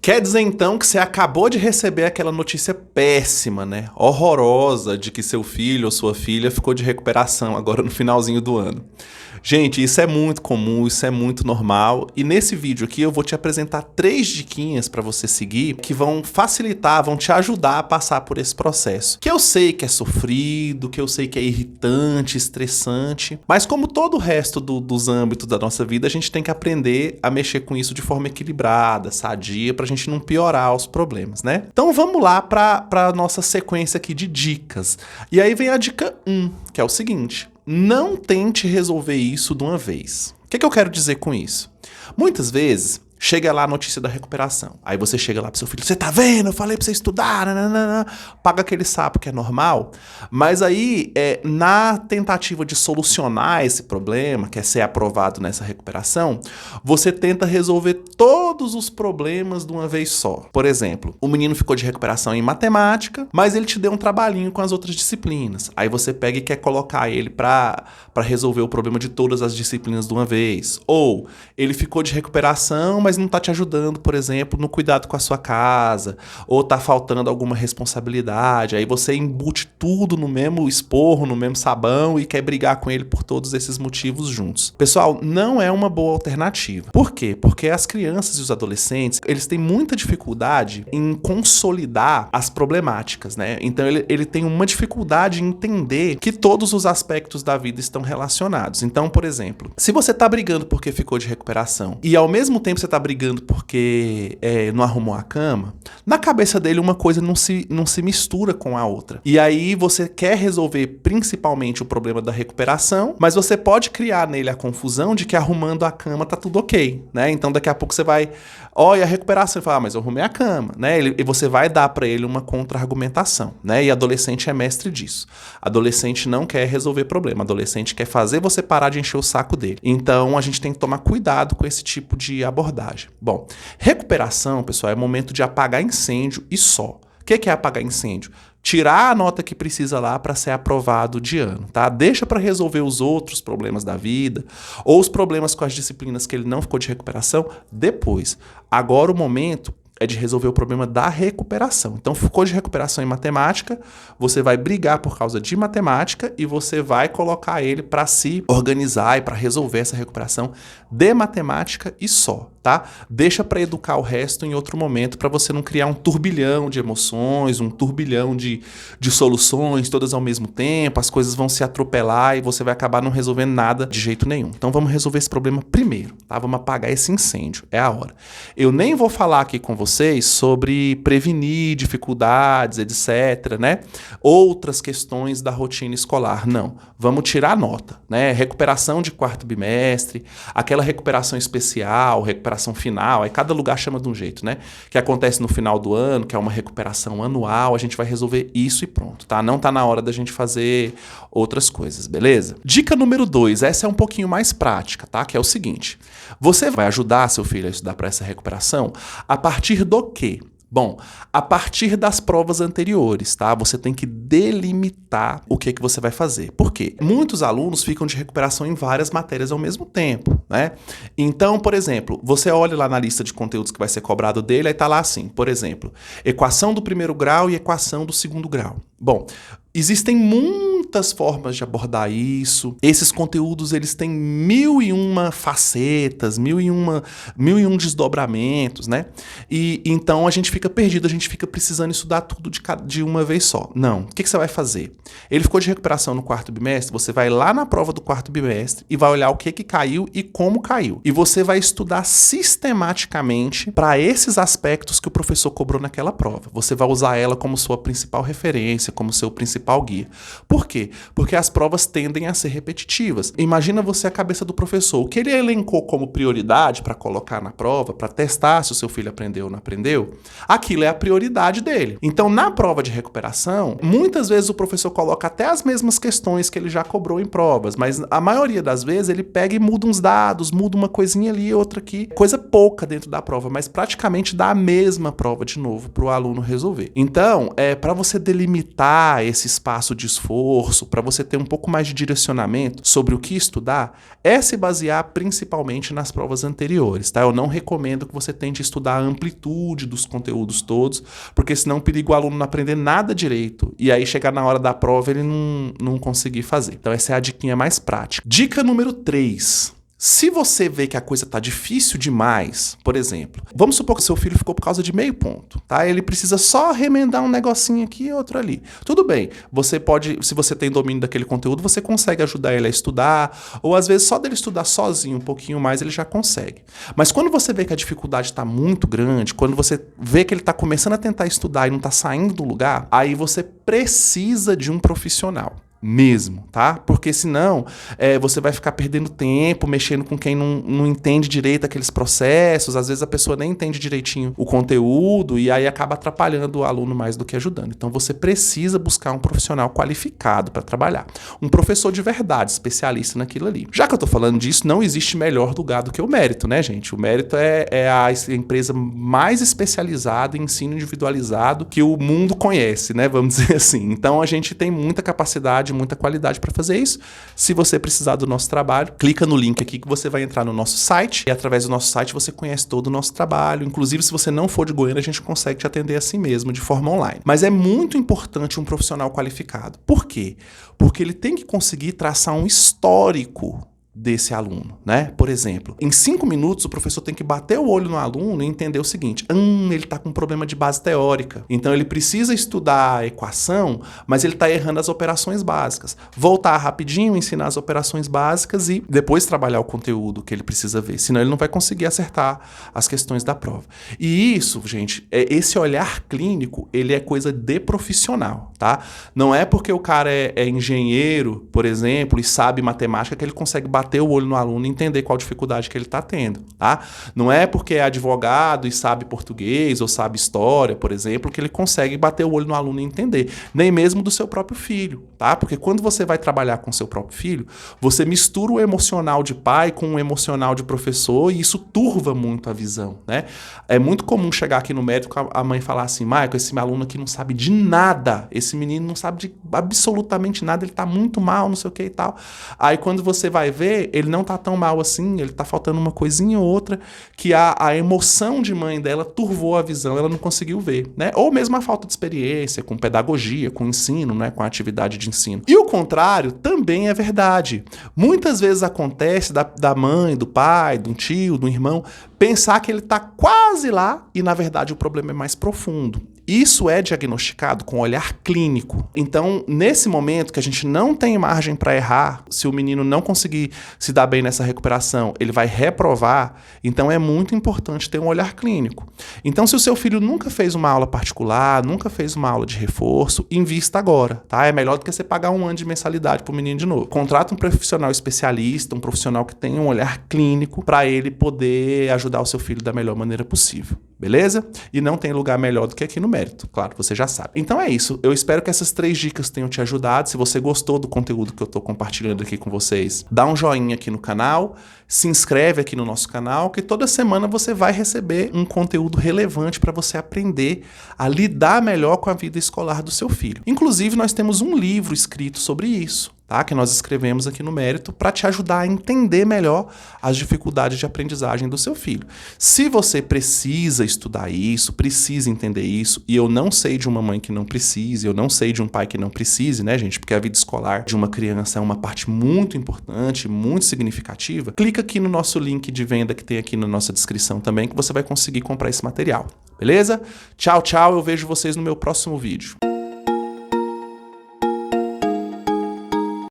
Quer dizer então que você acabou de receber aquela notícia péssima, né? Horrorosa de que seu filho ou sua filha ficou de recuperação agora no finalzinho do ano. Gente, isso é muito comum, isso é muito normal. E nesse vídeo aqui eu vou te apresentar 3 diquinhas para você seguir que vão facilitar, vão te ajudar a passar por esse processo. Que eu sei que é sofrido, que eu sei que é irritante, estressante, mas como todo o resto dos âmbitos da nossa vida, a gente tem que aprender a mexer com isso de forma equilibrada, sadia, pra gente não piorar os problemas, né? Então vamos lá pra nossa sequência aqui de dicas. E aí vem a dica 1, que é o seguinte: não tente resolver isso de uma vez. O que eu quero dizer com isso? Muitas vezes, chega lá a notícia da recuperação. Aí você chega lá pro seu filho, você tá vendo? Eu falei pra você estudar, nananana. Paga aquele sapo que é normal. Mas aí, na tentativa de solucionar esse problema, que é ser aprovado nessa recuperação, você tenta resolver todos os problemas de uma vez só. Por exemplo, o menino ficou de recuperação em matemática, mas ele te deu um trabalhinho com as outras disciplinas. Aí você pega e quer colocar ele pra resolver o problema de todas as disciplinas de uma vez. Ou ele ficou de recuperação, mas não tá te ajudando, por exemplo, no cuidado com a sua casa, ou tá faltando alguma responsabilidade, aí você embute tudo no mesmo esporro, no mesmo sabão e quer brigar com ele por todos esses motivos juntos. Pessoal, não é uma boa alternativa. Por quê? Porque as crianças e os adolescentes, eles têm muita dificuldade em consolidar as problemáticas, né? Então ele tem uma dificuldade em entender que todos os aspectos da vida estão relacionados. Então, por exemplo, se você tá brigando porque ficou de recuperação e ao mesmo tempo você tá brigando porque não arrumou a cama, na cabeça dele uma coisa não se mistura com a outra. E aí você quer resolver principalmente o problema da recuperação, mas você pode criar nele a confusão de que arrumando a cama tá tudo ok, né? Então daqui a pouco você vai, olha a recuperação, e fala, mas eu arrumei a cama, né? E você vai dar para ele uma contra-argumentação, né? E adolescente é mestre disso. Adolescente não quer resolver problema, adolescente quer fazer você parar de encher o saco dele. Então a gente tem que tomar cuidado com esse tipo de abordagem. Bom, recuperação, pessoal, é momento de apagar incêndio e só. O que é apagar incêndio? Tirar a nota que precisa lá para ser aprovado de ano, tá? Deixa para resolver os outros problemas da vida ou os problemas com as disciplinas que ele não ficou de recuperação depois. Agora o momento é de resolver o problema da recuperação. Então, ficou de recuperação em matemática, você vai brigar por causa de matemática e você vai colocar ele para se organizar e para resolver essa recuperação de matemática e só, tá? Deixa para educar o resto em outro momento para você não criar um turbilhão de emoções, um turbilhão de soluções todas ao mesmo tempo, as coisas vão se atropelar e você vai acabar não resolvendo nada de jeito nenhum. Então, vamos resolver esse problema primeiro, tá? Vamos apagar esse incêndio, é a hora. Eu nem vou falar aqui com vocês sobre prevenir dificuldades, etc., né? Outras questões da rotina escolar. Não. Vamos tirar a nota, né? Recuperação de quarto bimestre, aquela recuperação especial, recuperação final, aí cada lugar chama de um jeito, né? Que acontece no final do ano, que é uma recuperação anual, a gente vai resolver isso e pronto, tá? Não tá na hora da gente fazer outras coisas, beleza? Dica número 2, essa é um pouquinho mais prática, tá? Que é o seguinte: você vai ajudar seu filho a estudar para essa recuperação a partir do quê? Bom, a partir das provas anteriores, tá? Você tem que delimitar o que você vai fazer. Por quê? Muitos alunos ficam de recuperação em várias matérias ao mesmo tempo, né? Então, por exemplo, você olha lá na lista de conteúdos que vai ser cobrado dele, aí tá lá assim, por exemplo, equação do primeiro grau e equação do segundo grau. Bom, existem muitas formas de abordar isso. Esses conteúdos, eles têm 1001 facetas, 1001 desdobramentos, né? E então a gente fica perdido, a gente fica precisando estudar tudo de uma vez só. Não. O que você vai fazer? Ele ficou de recuperação no quarto bimestre, você vai lá na prova do quarto bimestre e vai olhar o que caiu e como caiu. E você vai estudar sistematicamente para esses aspectos que o professor cobrou naquela prova. Você vai usar ela como sua principal referência, como seu principal guia. Por quê? Porque as provas tendem a ser repetitivas. Imagina você a cabeça do professor. O que ele elencou como prioridade para colocar na prova, para testar se o seu filho aprendeu ou não aprendeu, aquilo é a prioridade dele. Então, na prova de recuperação, muitas vezes o professor coloca até as mesmas questões que ele já cobrou em provas, mas a maioria das vezes ele pega e muda uns dados, muda uma coisinha ali, outra aqui, coisa pouca dentro da prova, mas praticamente dá a mesma prova de novo para o aluno resolver. Então, para você delimitar esse espaço de esforço, reforço para você ter um pouco mais de direcionamento sobre o que estudar é se basear principalmente nas provas anteriores, tá? Eu não recomendo que você tente estudar a amplitude dos conteúdos todos, porque senão periga o aluno não aprender nada direito e aí chegar na hora da prova ele não conseguir fazer. Então essa é a diquinha mais prática. Dica número 3. Se você vê que a coisa tá difícil demais, por exemplo, vamos supor que seu filho ficou por causa de meio ponto, tá? Ele precisa só remendar um negocinho aqui e outro ali. Tudo bem, você pode, se você tem domínio daquele conteúdo, você consegue ajudar ele a estudar, ou às vezes só dele estudar sozinho um pouquinho mais ele já consegue. Mas quando você vê que a dificuldade tá muito grande, quando você vê que ele tá começando a tentar estudar e não tá saindo do lugar, aí você precisa de um profissional. Mesmo, tá? Porque senão você vai ficar perdendo tempo, mexendo com quem não entende direito aqueles processos, às vezes a pessoa nem entende direitinho o conteúdo e aí acaba atrapalhando o aluno mais do que ajudando. Então você precisa buscar um profissional qualificado para trabalhar. Um professor de verdade, especialista naquilo ali. Já que eu tô falando disso, não existe melhor lugar do que o Mérito, né, gente? O Mérito é a empresa mais especializada em ensino individualizado que o mundo conhece, né? Vamos dizer assim. Então a gente tem muita capacidade, muita qualidade para fazer isso. Se você precisar do nosso trabalho, clica no link aqui que você vai entrar no nosso site e através do nosso site você conhece todo o nosso trabalho. Inclusive, se você não for de Goiânia, a gente consegue te atender assim mesmo, de forma online. Mas é muito importante um profissional qualificado. Por quê? Porque ele tem que conseguir traçar um histórico desse aluno, né? Por exemplo, em 5 minutos o professor tem que bater o olho no aluno e entender o seguinte: ele está com um problema de base teórica, então ele precisa estudar a equação, mas ele está errando as operações básicas. Voltar rapidinho, ensinar as operações básicas e depois trabalhar o conteúdo que ele precisa ver, senão ele não vai conseguir acertar as questões da prova. E isso, gente, esse olhar clínico, ele é coisa de profissional, tá? Não é porque o cara é engenheiro, por exemplo, e sabe matemática que ele consegue bater o olho no aluno e entender qual dificuldade que ele está tendo, tá? Não é porque é advogado e sabe português ou sabe história, por exemplo, que ele consegue bater o olho no aluno e entender. Nem mesmo do seu próprio filho, tá? Porque quando você vai trabalhar com seu próprio filho, você mistura o emocional de pai com o emocional de professor e isso turva muito a visão, né? É muito comum chegar aqui no médico a mãe falar assim: Michael, esse meu aluno aqui não sabe de nada, esse menino não sabe de absolutamente nada, ele tá muito mal, não sei o que e tal. Aí quando você vai ver, ele não tá tão mal assim, ele tá faltando uma coisinha ou outra que a emoção de mãe dela turvou a visão, ela não conseguiu ver, né? Ou mesmo a falta de experiência com pedagogia, com ensino, né? Com a atividade de ensino. E o contrário também é verdade. Muitas vezes acontece da mãe, do pai, do tio, do irmão, pensar que ele tá quase lá e na verdade o problema é mais profundo. Isso é diagnosticado com olhar clínico. Então, nesse momento que a gente não tem margem para errar, se o menino não conseguir se dar bem nessa recuperação, ele vai reprovar, então é muito importante ter um olhar clínico. Então, se o seu filho nunca fez uma aula particular, nunca fez uma aula de reforço, invista agora, tá? É melhor do que você pagar 1 ano de mensalidade para o menino de novo. Contrata um profissional especialista, um profissional que tenha um olhar clínico para ele poder ajudar o seu filho da melhor maneira possível. Beleza? E não tem lugar melhor do que aqui no Mérito, claro, você já sabe. Então é isso, eu espero que essas 3 dicas tenham te ajudado. Se você gostou do conteúdo que eu tô compartilhando aqui com vocês, dá um joinha aqui no canal, se inscreve aqui no nosso canal, que toda semana você vai receber um conteúdo relevante para você aprender a lidar melhor com a vida escolar do seu filho. Inclusive, nós temos um livro escrito sobre isso, tá? Que nós escrevemos aqui no Mérito para te ajudar a entender melhor as dificuldades de aprendizagem do seu filho. Se você precisa estudar isso, precisa entender isso, e eu não sei de uma mãe que não precise, eu não sei de um pai que não precise, né, gente? Porque a vida escolar de uma criança é uma parte muito importante, muito significativa. Clica aqui no nosso link de venda que tem aqui na nossa descrição também, que você vai conseguir comprar esse material. Beleza? Tchau, tchau. Eu vejo vocês no meu próximo vídeo.